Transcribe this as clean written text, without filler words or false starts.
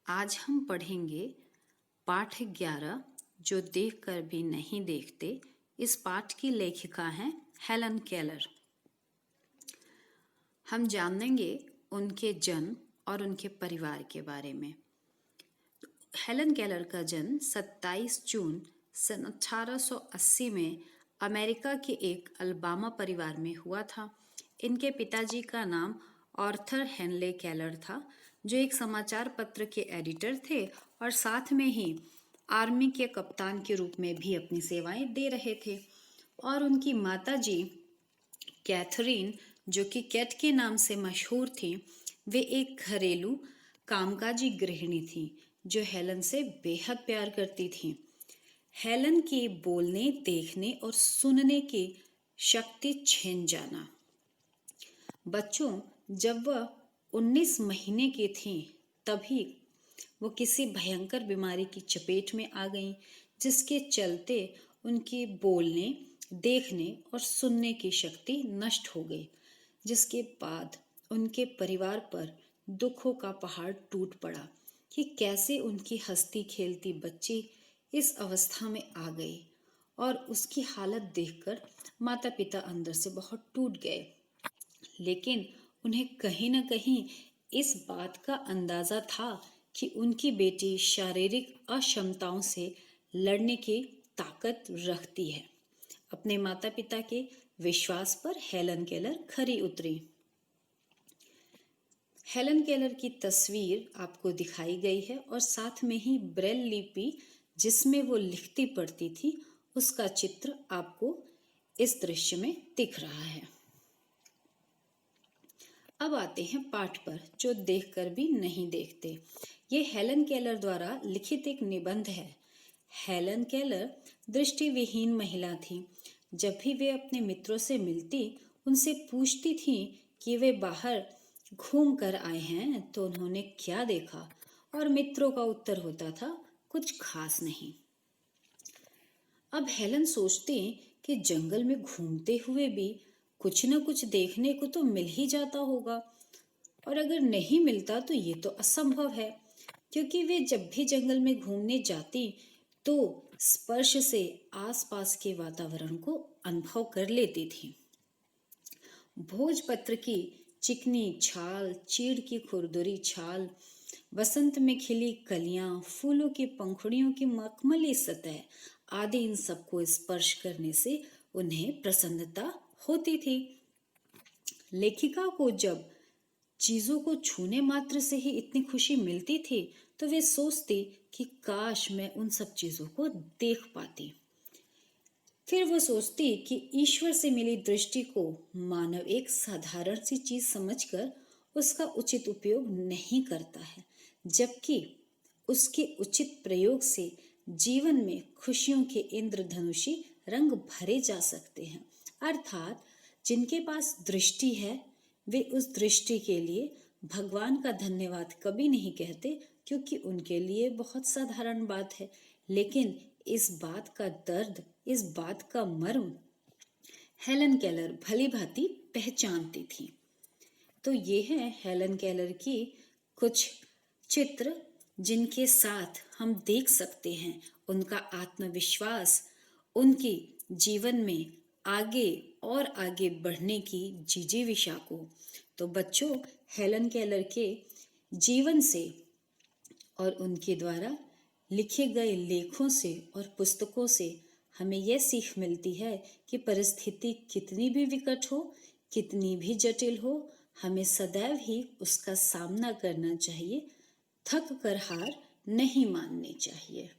आज हम पढ़ेंगे पाठ 11 जो देखकर भी नहीं देखते। इस पाठ की लेखिका हैं हेलन केलर। हम जानेंगे उनके जन्म और उनके परिवार के बारे में। हेलन केलर का जन्म 27 जून सन 1880 में अमेरिका के एक अल्बामा परिवार में हुआ था। इनके पिताजी का नाम आर्थर हेनले केलर था, जो एक समाचार पत्र के एडिटर थे और साथ में ही आर्मी के कप्तान के रूप में भी अपनी सेवाएं दे रहे थे। और उनकी माताजी कैथरीन, जो कि कैट के नाम से मशहूर थी, वे एक घरेलू कामकाजी गृहिणी थी जो हेलन से बेहद प्यार करती थी। हेलन की बोलने, देखने और सुनने की शक्ति छिन जाना। बच्चों, जब वह 19 महीने की थीं, तभी वो किसी भयंकर बीमारी की चपेट में आ गईं, जिसके चलते उनकी बोलने, देखने और सुनने की शक्ति नष्ट हो गई। जिसके बाद उनके परिवार पर दुखों का पहाड़ टूट पड़ा कि कैसे उनकी हंसती खेलती बच्ची इस अवस्था में आ गई। और उसकी हालत देखकर माता पिता अंदर से बहुत टूट गए। लेकिन उन्हें कहीं न कहीं इस बात का अंदाजा था कि उनकी बेटी शारीरिक अक्षमताओं से लड़ने की ताकत रखती है। अपने माता पिता के विश्वास पर हेलन केलर खरी उतरी। हेलन केलर की तस्वीर आपको दिखाई गई है और साथ में ही ब्रेल लिपि जिसमें वो लिखती पढ़ती थी, उसका चित्र आपको इस दृश्य में दिख रहा है। अब आते हैं पाठ पर, जो देखकर भी नहीं देखते। ये हेलन केलर द्वारा लिखित एक निबंध है। हेलन केलर दृष्टिविहीन महिला थी। जब भी वे अपने मित्रों से मिलती, उनसे पूछती थी कि वे बाहर घूम कर आए हैं तो उन्होंने क्या देखा, और मित्रों का उत्तर होता था, कुछ खास नहीं। अब हेलन सोचती कि जंगल में घूमते हुए भी कुछ न कुछ देखने को तो मिल ही जाता होगा, और अगर नहीं मिलता तो ये तो असंभव है, क्योंकि वे जब भी जंगल में घूमने जाती तो स्पर्श से आसपास के वातावरण को अनुभव कर लेती थी। भोजपत्र की चिकनी छाल, चीड़ की खुरदुरी छाल, बसंत में खिली कलियां, फूलों की पंखुड़ियों की मखमली सतह आदि, इन सबको स्पर्श करने से उन्हें प्रसन्नता होती थी। लेखिका को जब चीजों को छूने मात्र से ही इतनी खुशी मिलती थी, तो वे सोचती कि काश मैं उन सब चीजों को देख पाती। फिर वो सोचती कि ईश्वर से मिली दृष्टि को मानव एक साधारण सी चीज समझकर उसका उचित उपयोग नहीं करता है, जबकि उसके उचित प्रयोग से जीवन में खुशियों के इंद्रधनुषी रंग भरे जा सकते हैं। अर्थात जिनके पास दृष्टि है, वे उस दृष्टि के लिए भगवान का धन्यवाद कभी नहीं कहते, क्योंकि उनके लिए बहुत साधारण बात है। लेकिन इस बात का दर्द, इस बात का मर्म हेलन केलर भली भांति पहचानती थी। तो ये है हेलन केलर की कुछ चित्र, जिनके साथ हम देख सकते हैं उनका आत्मविश्वास, उनकी जीवन में आगे और आगे बढ़ने की जिजीविषा को। तो बच्चों, हेलन केलर के जीवन से और उनके द्वारा लिखे गए लेखों से और पुस्तकों से हमें यह सीख मिलती है कि परिस्थिति कितनी भी विकट हो, कितनी भी जटिल हो, हमें सदैव ही उसका सामना करना चाहिए। थक कर हार नहीं माननी चाहिए।